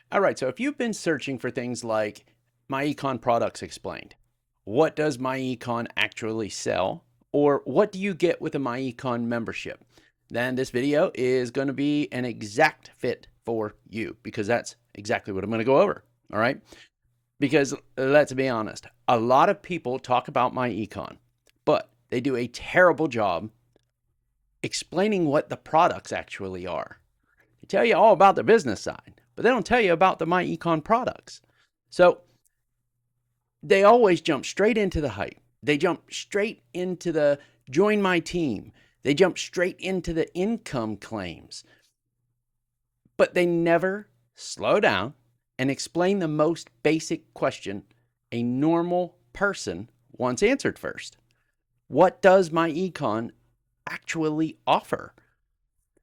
All right, so if you've been searching for things like myEcon products explained, what does myEcon actually sell, or what do you get with a myEcon membership, then this video is going to be an exact fit for you because that's exactly what I'm going to go over. All right, because let's be honest, a lot of people talk about myEcon, but they do a terrible job explaining what the products actually are. They tell you all about the business side, but they don't tell you about the myEcon products. So they always jump straight into the hype. They jump straight into the join my team. They jump straight into the income claims. But they never slow down and explain the most basic question a normal person wants answered first. What does myEcon actually offer?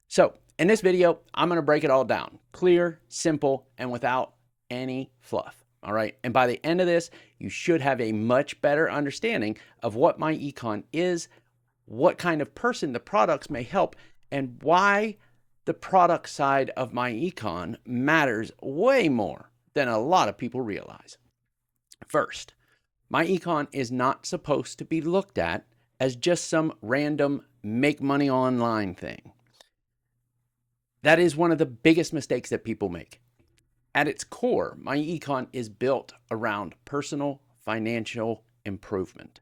So in this video, I'm going to break it all down. Clear, simple, and without any fluff. All right. And by the end of this, you should have a much better understanding of what myEcon is, what kind of person the products may help, and why the product side of myEcon matters way more than a lot of people realize. First, myEcon is not supposed to be looked at as just some random make money online thing. That is one of the biggest mistakes that people make. At its core, myEcon is built around personal financial improvement.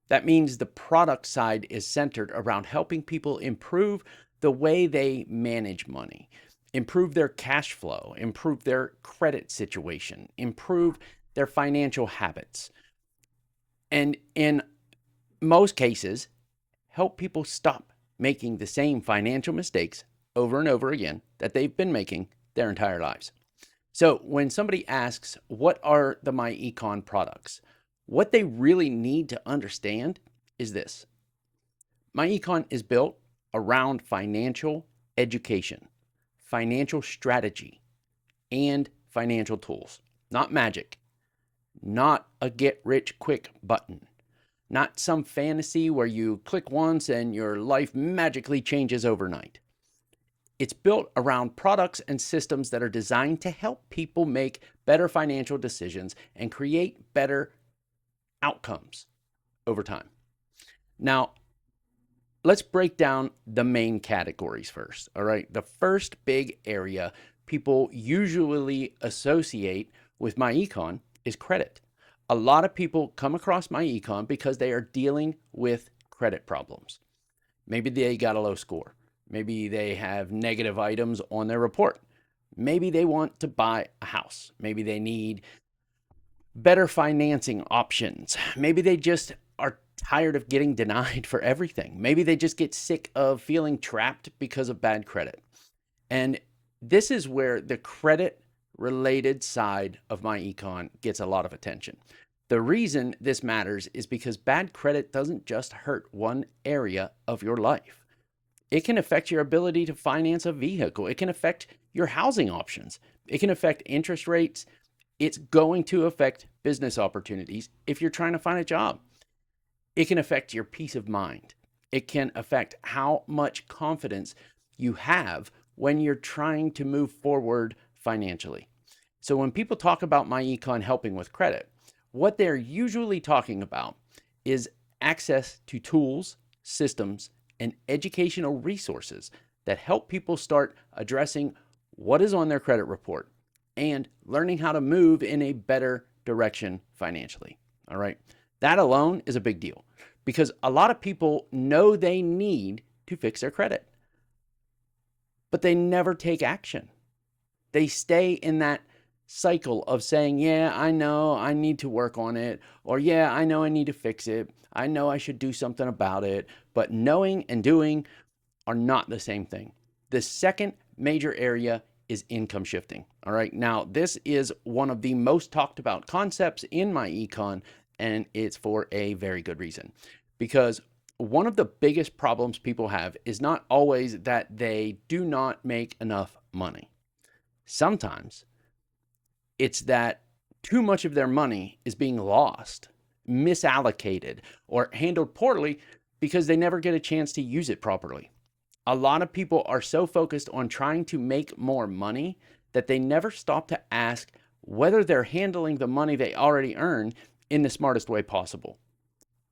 That means the product side is centered around helping people improve the way they manage money, improve their cash flow, improve their credit situation, improve their financial habits. And in most cases, help people stop making the same financial mistakes over and over again that they've been making their entire lives. So when somebody asks, what are the myEcon products? What they really need to understand is this. myEcon is built around financial education, financial strategy, and financial tools. Not magic, not a get rich quick button, not some fantasy where you click once and your life magically changes overnight. It's built around products and systems that are designed to help people make better financial decisions and create better outcomes over time. Now, let's break down the main categories first. All right. The first big area people usually associate with myEcon is credit. A lot of people come across myEcon because they are dealing with credit problems. Maybe they got a low score. Maybe they have negative items on their report. Maybe they want to buy a house. Maybe they need better financing options. Maybe they just are tired of getting denied for everything. Maybe they just get sick of feeling trapped because of bad credit. And this is where the credit related side of myEcon gets a lot of attention. The reason this matters is because bad credit doesn't just hurt one area of your life. It can affect your ability to finance a vehicle. It can affect your housing options. It can affect interest rates. It's going to affect business opportunities if you're trying to find a job. It can affect your peace of mind. It can affect how much confidence you have when you're trying to move forward financially. So when people talk about myEcon helping with credit, what they're usually talking about is access to tools, systems, and educational resources that help people start addressing what is on their credit report and learning how to move in a better direction financially. All right. That alone is a big deal because a lot of people know they need to fix their credit, but they never take action. They stay in that cycle of saying, yeah, I know I need to work on it, or yeah, I know I need to fix it. I know I should do something about it, but knowing and doing are not the same thing. The second major area is income shifting. All right. Now, this is one of the most talked about concepts in myEcon, and it's for a very good reason. Because one of the biggest problems people have is not always that they do not make enough money. Sometimes it's that too much of their money is being lost, misallocated, or handled poorly because they never get a chance to use it properly. A lot of people are so focused on trying to make more money that they never stop to ask whether they're handling the money they already earn in the smartest way possible.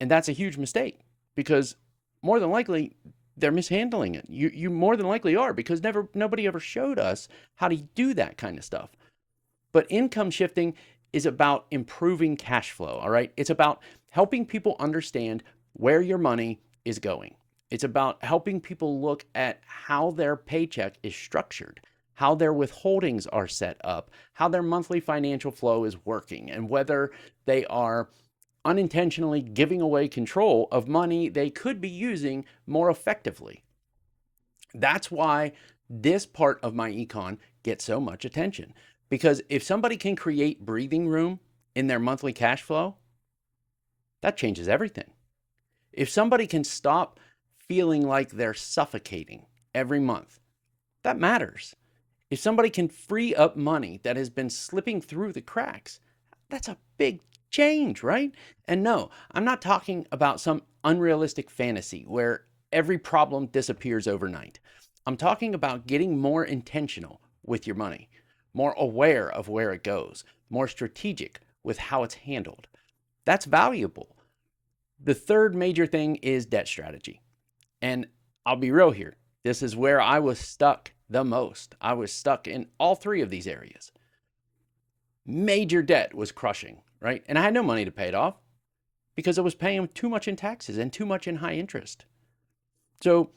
And that's a huge mistake, because more than likely they're mishandling it. You more than likely are, because nobody ever showed us how to do that kind of stuff. But income shifting is about improving cash flow, all right? It's about helping people understand where your money is going. It's about helping people look at how their paycheck is structured, how their withholdings are set up, how their monthly financial flow is working, and whether they are unintentionally giving away control of money they could be using more effectively. That's why this part of myEcon gets so much attention, because if somebody can create breathing room in their monthly cash flow, that changes everything. If somebody can stop feeling like they're suffocating every month, that matters. If somebody can free up money that has been slipping through the cracks, that's a big change, right? And no, I'm not talking about some unrealistic fantasy where every problem disappears overnight. I'm talking about getting more intentional with your money, more aware of where it goes, more strategic with how it's handled. That's valuable. The third major thing is debt strategy. And I'll be real here. This is where I was stuck the most. I was stuck in all three of these areas. Major debt was crushing, right? And I had no money to pay it off because I was paying too much in taxes and too much in high interest. So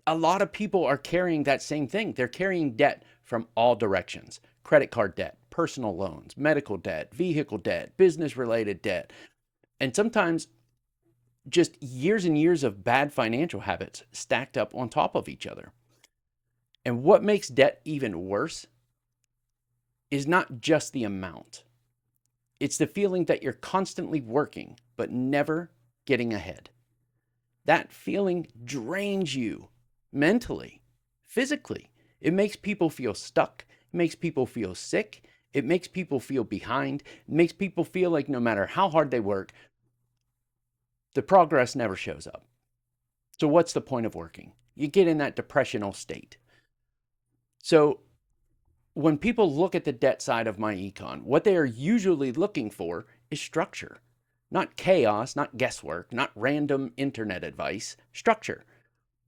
a lot of people are carrying that same thing. They're carrying debt from all directions: credit card debt, personal loans, medical debt, vehicle debt, business-related debt, and sometimes just years and years of bad financial habits stacked up on top of each other. And what makes debt even worse is not just the amount. It's the feeling that you're constantly working, but never getting ahead. That feeling drains you mentally, physically. It makes people feel stuck. It makes people feel sick. It makes people feel behind. It makes people feel like no matter how hard they work, the progress never shows up. So what's the point of working? You get in that depressional state. So when people look at the debt side of myEcon, what they are usually looking for is structure. Not chaos, not guesswork, not random internet advice, structure.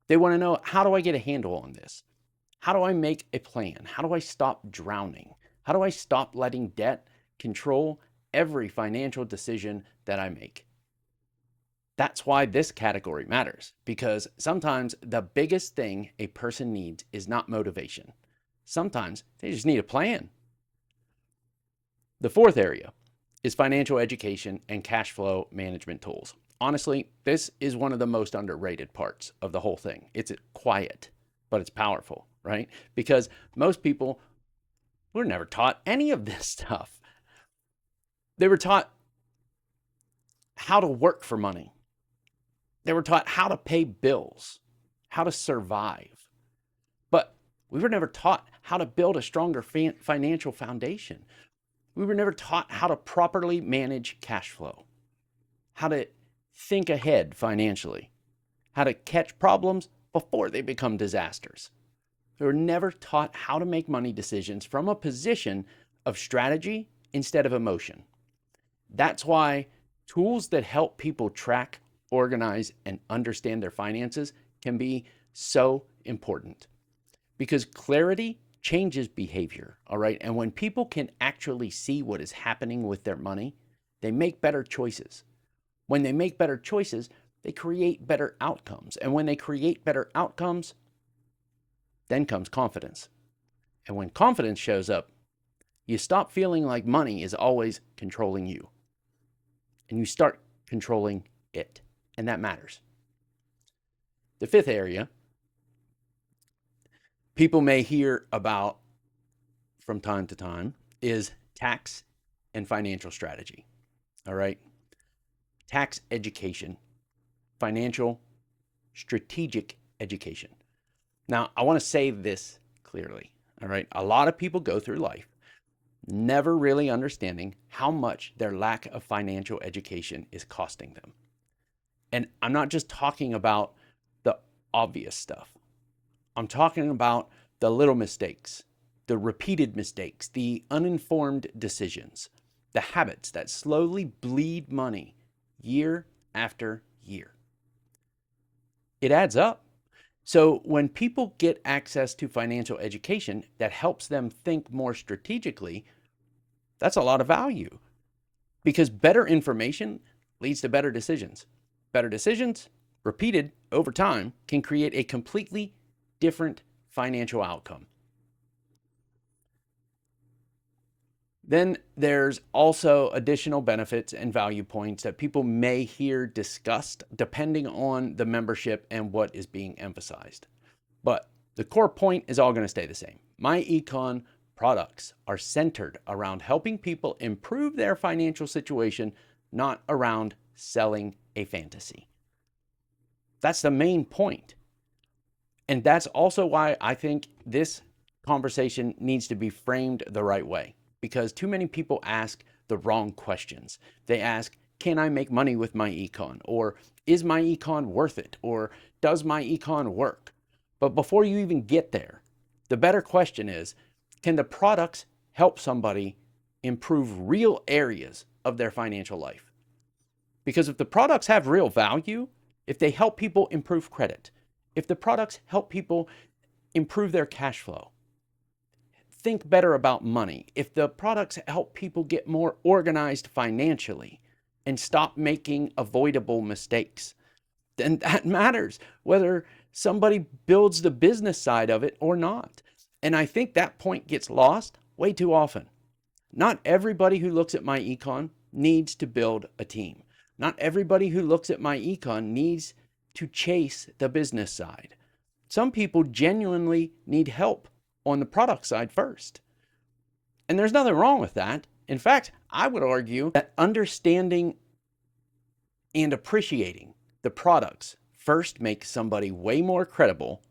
They want to know, how do I get a handle on this? How do I make a plan? How do I stop drowning? How do I stop letting debt control every financial decision that I make? That's why this category matters, because sometimes the biggest thing a person needs is not motivation. Sometimes they just need a plan. The fourth area is financial education and cash flow management tools. Honestly, this is one of the most underrated parts of the whole thing. It's quiet, but it's powerful, right? Because most people were never taught any of this stuff. They were taught how to work for money. They were taught how to pay bills, how to survive. But we were never taught how to build a stronger financial foundation. We were never taught how to properly manage cash flow, how to think ahead financially, how to catch problems before they become disasters. We were never taught how to make money decisions from a position of strategy instead of emotion. That's why tools that help people track, organize, and understand their finances can be so important, because clarity changes behavior, all right? And when people can actually see what is happening with their money, they make better choices. When they make better choices, they create better outcomes. And when they create better outcomes, then comes confidence. And when confidence shows up, you stop feeling like money is always controlling you, and you start controlling it. And that matters. The fifth area people may hear about from time to time is tax and financial strategy. All right. Tax education, financial strategic education. Now, I want to say this clearly. All right. A lot of people go through life never really understanding how much their lack of financial education is costing them. And I'm not just talking about the obvious stuff. I'm talking about the little mistakes, the repeated mistakes, the uninformed decisions, the habits that slowly bleed money year after year. It adds up. So when people get access to financial education that helps them think more strategically, that's a lot of value, because better information leads to better decisions. Better decisions, repeated over time, can create a completely different financial outcome. Then there's also additional benefits and value points that people may hear discussed depending on the membership and what is being emphasized. But the core point is all going to stay the same. myEcon products are centered around helping people improve their financial situation, not around selling a fantasy. That's the main point. And that's also why I think this conversation needs to be framed the right way, because too many people ask the wrong questions. They ask, can I make money with myEcon? Or is myEcon worth it? Or does myEcon work? But before you even get there, the better question is, can the products help somebody improve real areas of their financial life? Because if the products have real value, if they help people improve credit, if the products help people improve their cash flow, think better about money, if the products help people get more organized financially and stop making avoidable mistakes, then that matters, whether somebody builds the business side of it or not. And I think that point gets lost way too often. Not everybody who looks at myEcon needs to build a team. Not everybody who looks at myEcon needs to chase the business side. Some people genuinely need help on the product side first. And there's nothing wrong with that. In fact, I would argue that understanding and appreciating the products first makes somebody way more credible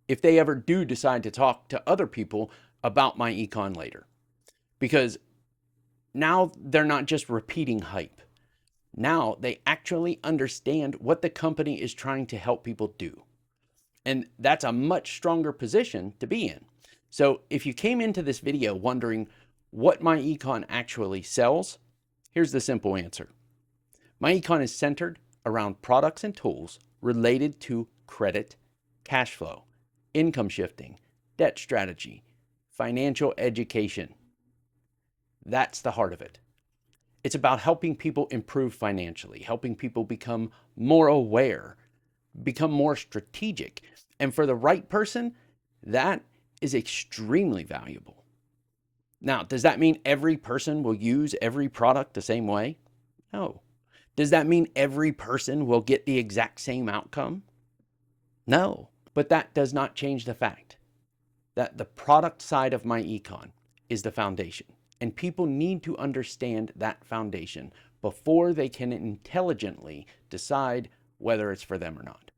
if they ever do decide to talk to other people about myEcon later. Because now they're not just repeating hype. Now they actually understand what the company is trying to help people do. And that's a much stronger position to be in. So if you came into this video wondering what myEcon actually sells, here's the simple answer. myEcon is centered around products and tools related to credit, cash flow, income shifting, debt strategy, financial education. That's the heart of it. It's about helping people improve financially, helping people become more aware, become more strategic. And for the right person, that is extremely valuable. Now, does that mean every person will use every product the same way? No. Does that mean every person will get the exact same outcome? No. But that does not change the fact that the product side of myEcon is the foundation. And people need to understand that foundation before they can intelligently decide whether it's for them or not.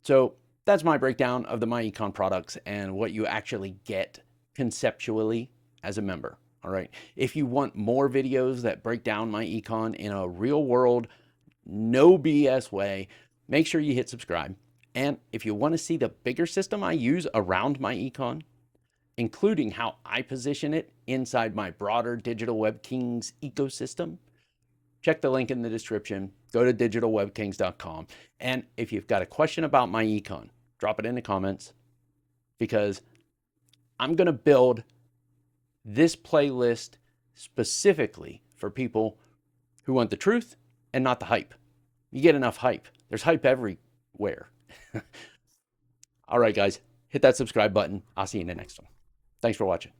So that's my breakdown of the myEcon products and what you actually get conceptually as a member. All right. If you want more videos that break down myEcon in a real world, no BS way, make sure you hit subscribe. And if you want to see the bigger system I use around myEcon, including how I position it inside my broader Digital Web Kings ecosystem, check the link in the description. Go to digitalwebkings.com. And if you've got a question about myEcon, drop it in the comments, because I'm going to build this playlist specifically for people who want the truth and not the hype. You get enough hype. There's hype everywhere. All right, guys, hit that subscribe button. I'll see you in the next one. Thanks for watching.